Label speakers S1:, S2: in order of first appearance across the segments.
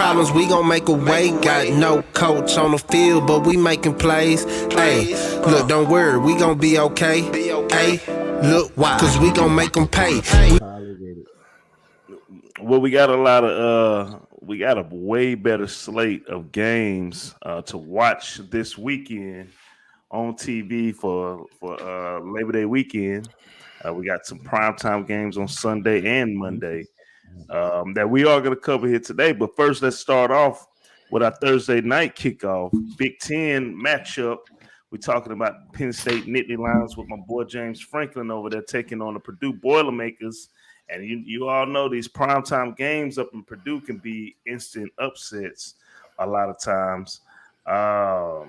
S1: problems, we gon' make a way. Got no coach on the field, but we making plays. Hey, look, don't worry, we gon' be okay. Hey, look, why? Cause we gon' make them pay.
S2: Well, we got a way better slate of games to watch this weekend on TV for Labor Day weekend. We got some primetime games on Sunday and Monday that we are going to cover here today. But first, let's start off with our Thursday night kickoff Big Ten matchup. We're talking about Penn State Nittany Lions with my boy James Franklin over there taking on the Purdue Boilermakers. And you all know these primetime games up in Purdue can be instant upsets a lot of times. But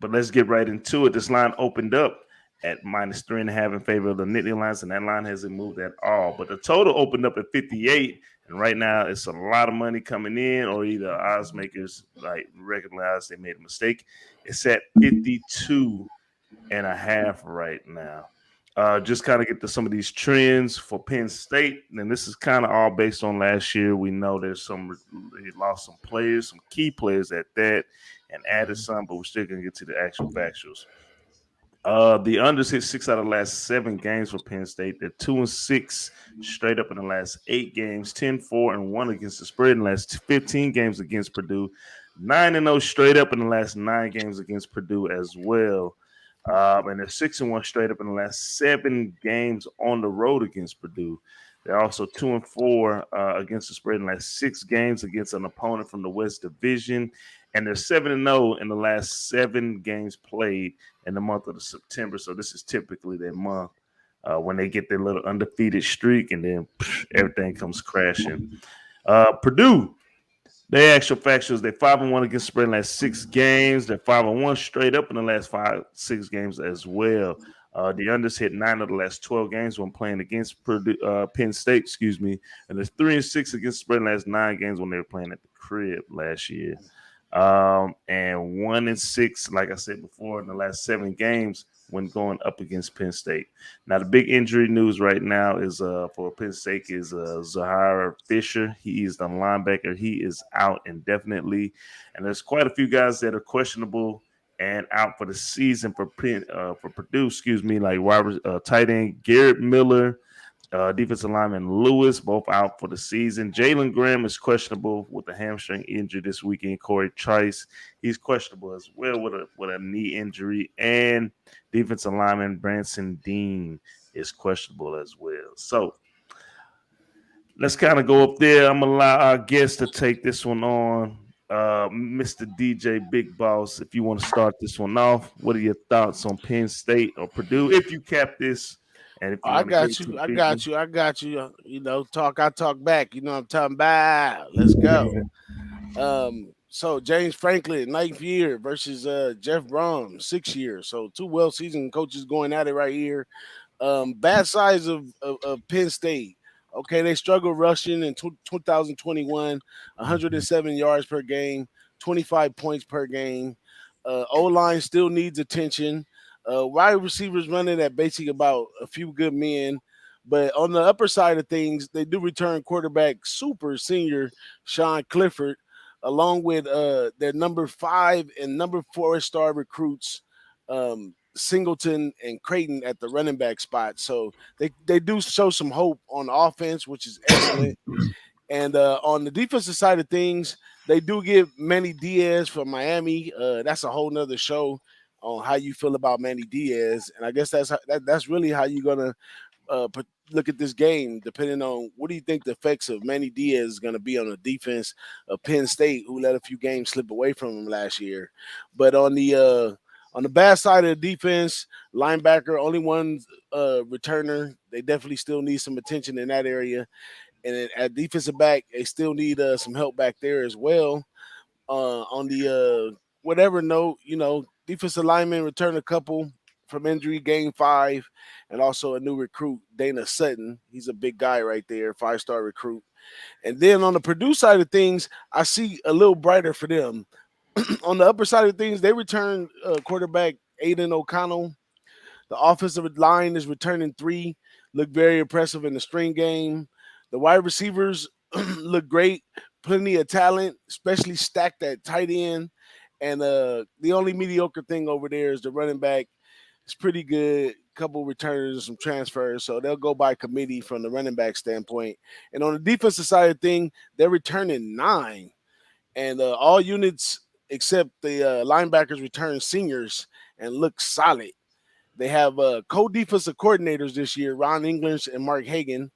S2: let's get right into it. This line opened up at -3.5 in favor of the Nittany Lions, and that line hasn't moved at all. But the total opened up at 58, and right now it's a lot of money coming in, or either odds makers like recognize they made a mistake. It's at 52.5 right now. Just kind of get to some of these trends for Penn State, and this is kind of all based on last year. We know there's they lost some players, some key players at that, and added some, but we're still going to get to the actual factuals. The unders hit 6 out of the last 7 games for Penn State. They're 2-6 straight up in the last 8 games, 10-4-1 against the spread in the last 15 games against Purdue, 9-0 straight up in the last 9 games against Purdue as well. And they're 6-1 straight up in the last 7 games on the road against Purdue. They're also 2-4 against the spread in the last 6 games against an opponent from the West Division. And they're 7-0 in the last 7 games played in the month of September. So this is typically their month when they get their little undefeated streak, and then everything comes crashing. Purdue, their actual factuals, they're 5-1 against the spread in the last 6 games. They're 5-1 straight up in the last 6 games as well. The unders hit 9 of the last 12 games when playing against Penn State, and there's 3-6 against the spread in the last 9 games when they were playing at the crib last year. And 1-6, like I said before, in the last 7 games when going up against Penn State. Now, the big injury news right now is for Penn State is Zahara Fisher. He is the linebacker. He is out indefinitely, and there's quite a few guys that are questionable and out for the season for Purdue. Like tight end Garrett Miller. Defensive lineman Lewis, both out for the season. Jalen Graham is questionable with a hamstring injury this weekend. Corey Trice, he's questionable as well with a knee injury. And defensive lineman Branson Dean is questionable as well. So let's kind of go up there. I'm going to allow our guest to take this one on. Mr. DJ Big Boss, if you want to start this one off, what are your thoughts on Penn State or Purdue if you cap this? And if
S3: I got you. You know, I talk back. You know what I'm talking about. Let's go. So James Franklin, 9th year versus Jeff Brom, 6th year. So 2 well-seasoned coaches going at it right here. Bad size of Penn State. Okay, they struggled rushing in 2021, 107 yards per game, 25 points per game. O-line still needs attention. Wide receivers running at basically about a few good men. But on the upper side of things, they do return quarterback super senior Sean Clifford, along with their number 5 and number 4 star recruits, Singleton and Creighton at the running back spot. So they do show some hope on offense, which is excellent. And on the defensive side of things, they do get Manny Diaz from Miami. That's a whole nother show on how you feel about Manny Diaz. And I guess that's really how you're going to look at this game, depending on what do you think the effects of Manny Diaz is going to be on the defense of Penn State, who let a few games slip away from him last year. But on the bad side of the defense, linebacker, only one returner. They definitely still need some attention in that area. And at defensive back, they still need some help back there as well. On the whatever note, you know, defensive lineman returned a couple from injury, game 5, and also a new recruit, Dana Sutton. He's a big guy right there, 5-star recruit. And then on the Purdue side of things, I see a little brighter for them. On the upper side of things, they returned quarterback Aiden O'Connell. The offensive line is returning 3, look very impressive in the string game. The wide receivers look great. plenty of talent, especially stacked at tight end. And the only mediocre thing over there is the running back. It's pretty good. Couple returners, some transfers, so they'll go by committee from the running back standpoint. And on the defensive side of thing, they're returning 9, and all units except the linebackers return seniors and look solid. They have co-defensive coordinators this year, Ron English and Mark Hagan.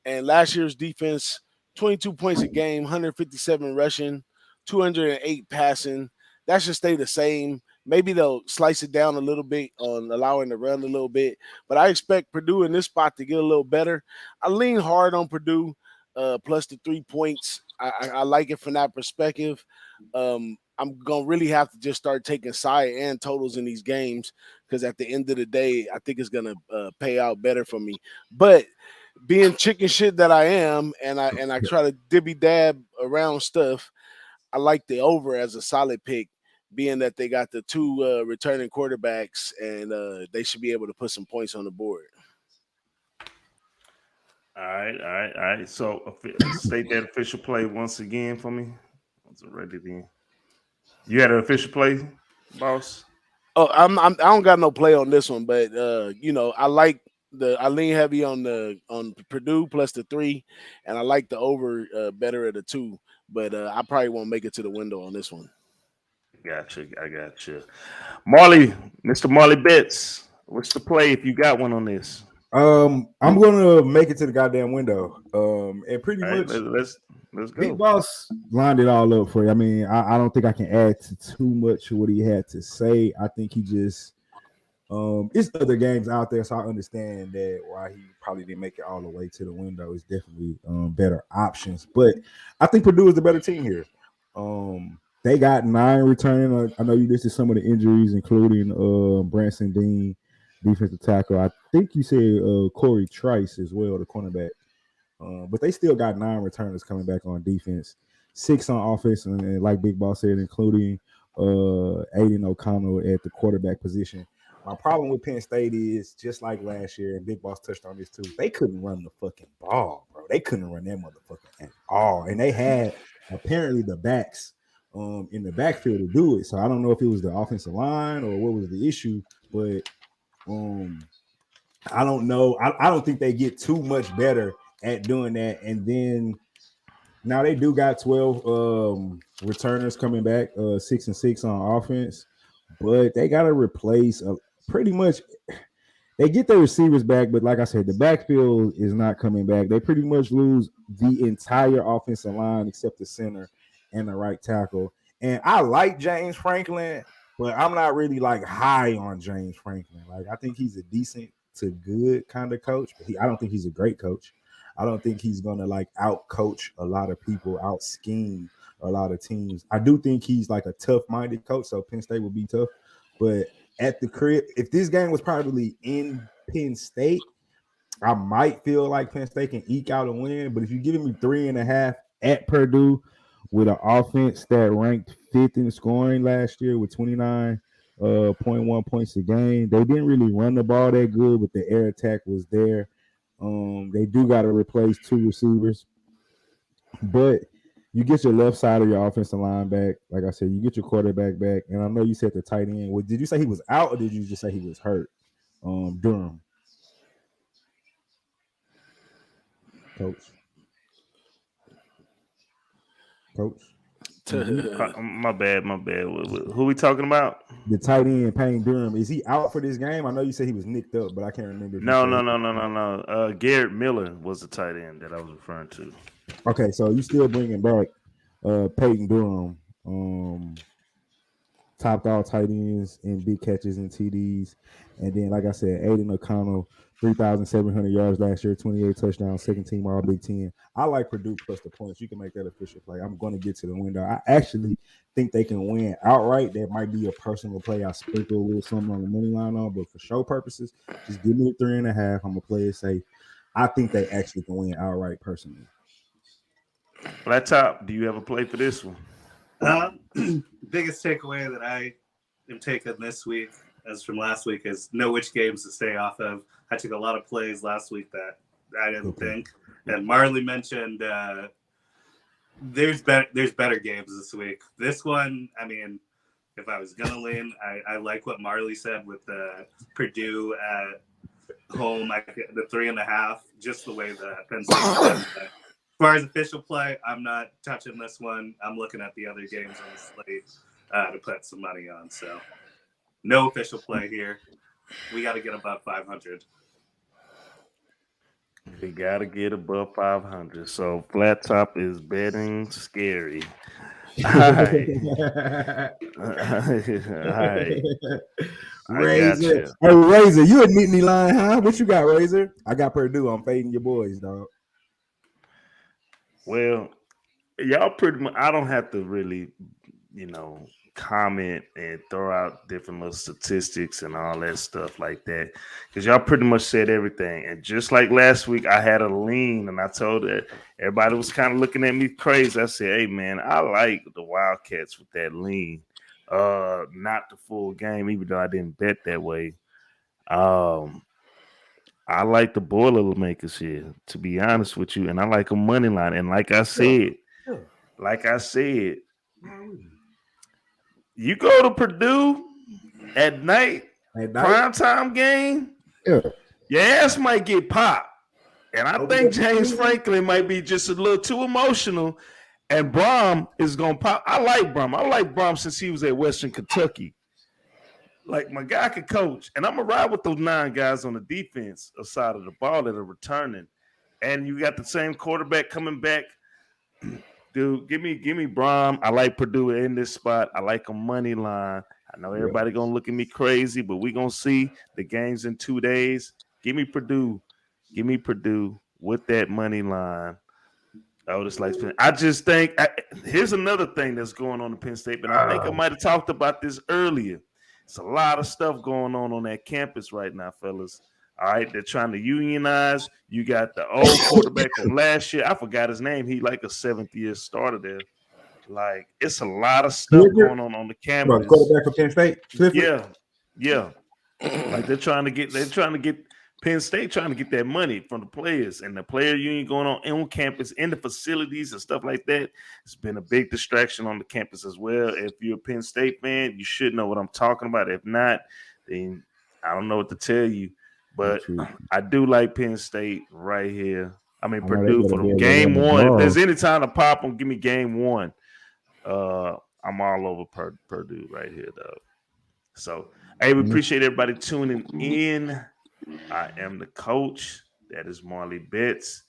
S3: And last year's defense, 22 points a game, 157 rushing, 208 passing. That should stay the same. Maybe they'll slice it down a little bit on allowing the run a little bit. But I expect Purdue in this spot to get a little better. I lean hard on Purdue plus the 3 points. I like it from that perspective. I'm going to really have to just start taking side and totals in these games because at the end of the day, I think it's going to pay out better for me. But being chicken shit that I am, and I try to dibby dab around stuff, I like the over as a solid pick, being that they got the 2 returning quarterbacks and they should be able to put some points on the board.
S2: All right. So state that official play once again for me. Once I'm ready then. You had an official play, boss?
S3: Oh, I don't got no play on this one, but I like I lean heavy on Purdue plus the 3, and I like the over better at the 2, but I probably won't make it to the window on this one.
S2: I got you. Marley, Mr. Marley Bets. What's the play if you got one on this?
S4: I'm gonna make it to the goddamn window. And pretty much
S2: let's go.
S4: Big Boss lined it all up for you. I mean, I don't think I can add to too much of what he had to say. I think he just it's other games out there, so I understand that why he probably didn't make it all the way to the window. Is definitely better options, but I think Purdue is the better team here. They got 9 returning. I know you listed some of the injuries, including Branson Dean, defensive tackle. I think you said Corey Trice as well, the cornerback. But they still got 9 returners coming back on defense, 6 on offense, and like Big Boss said, including Aiden O'Connell at the quarterback position. My problem with Penn State is, just like last year, and Big Boss touched on this too, they couldn't run the fucking ball, bro. They couldn't run that motherfucker at all. And they had apparently the backs in the backfield to do it. So I don't know if it was the offensive line or what was the issue, but I don't know. I don't think they get too much better at doing that. And then now they do got 12 returners coming back, 6 and 6 on offense, but they got to replace pretty much. They get their receivers back, but like I said, the backfield is not coming back. They pretty much lose the entire offensive line except the center and the right tackle. And I like James Franklin, but I'm not really like high on James Franklin. Like, I think he's a decent to good kind of coach, but I don't think he's a great coach. I don't think he's gonna like out coach a lot of people, out scheme a lot of teams. I do think he's like a tough-minded coach, so Penn State will be tough. But at the crib, if this game was probably in Penn State, I might feel like Penn State can eke out a win. But if you're giving me 3.5 at Purdue with an offense that ranked 5th in scoring last year with 29.1 points a game, they didn't really run the ball that good, but the air attack was there. They do got to replace 2 receivers, but you get your left side of your offensive line back. Like I said, you get your quarterback back. And I know you said the tight end. Well, did you say he was out or did you just say he was hurt? Durham. Coach.
S2: My bad. Who we talking about?
S4: The tight end, Payne Durham. Is he out for this game? I know you said he was nicked up, but I can't remember.
S2: No. Garrett Miller was the tight end that I was referring to.
S4: Okay, so you still bringing back Peyton Durham, top dog tight ends in big catches and TDs. And then, like I said, Aiden O'Connell, 3,700 yards last year, 28 touchdowns, second team All Big Ten. I like Purdue plus the points. You can make that official play. I'm going to get to the window. I actually think they can win outright. That might be a personal play. I sprinkle a little something on the money line on, but for show purposes, just give me the 3.5. I'm going to play it safe. I think they actually can win outright personally.
S2: Flat Top, do you have a play for this one?
S5: Biggest takeaway that I am taking this week, as from last week, is know which games to stay off of. I took a lot of plays last week that I didn't think. And Marley mentioned There's better games this week. This one, I mean, if I was gonna lean, I like what Marley said with the Purdue at home. The 3.5, just the way the Penn State. As far as official play, I'm not touching this one. I'm looking at the other games on the slate to put some money on. So no official play here. We got to get above 500.
S2: We gotta get above 500. So flat top is betting scary. All right. All right.
S4: Razor. Hey, Razor, you admit me lying, huh? What you got, Razor? I got Purdue. I'm fading your boys, dog.
S2: Well, y'all pretty much, I don't have to really, comment and throw out different little statistics and all that stuff like that, because y'all pretty much said everything. And just like last week, I had a lean, and I told that everybody was kind of looking at me crazy. I said, hey man, I like the Wildcats with that lean, not the full game, even though I didn't bet that way. I like the Boilermakers here, to be honest with you, and I like a money line. And like I said, you go to Purdue at night, primetime game, your ass might get popped. And I think James Franklin might be just a little too emotional, and Brom is going to pop. I like Brom. I like Brom since he was at Western Kentucky. Like, my guy could coach, and I'm going to ride with those 9 guys on the defense side of the ball that are returning. And you got the same quarterback coming back. Dude, give me Brom. I like Purdue in this spot. I like a money line. I know everybody going to look at me crazy, but we're going to see the games in 2 days. Give me Purdue. Give me Purdue with that money line. I just think here's another thing that's going on in Penn State, but I think I might have talked about this earlier. It's a lot of stuff going on that campus right now, fellas. All right, they're trying to unionize. You got the old quarterback from last year. I forgot his name. He like a 7th-year starter there. Like, it's a lot of stuff going on the campus.
S4: Quarterback for Penn State.
S2: Yeah. Like they're trying to get Penn State trying to get that money from the players, and the player union going on campus, in the facilities and stuff like that. It's been a big distraction on the campus as well. If you're a Penn State fan, you should know what I'm talking about. If not, then I don't know what to tell you. But I do like Penn State right here. I mean, Purdue for the game one. If there's any time to pop them, give me game one. I'm all over Purdue right here, though. So, hey, we appreciate everybody tuning in. I am the coach. That is Marley Bets.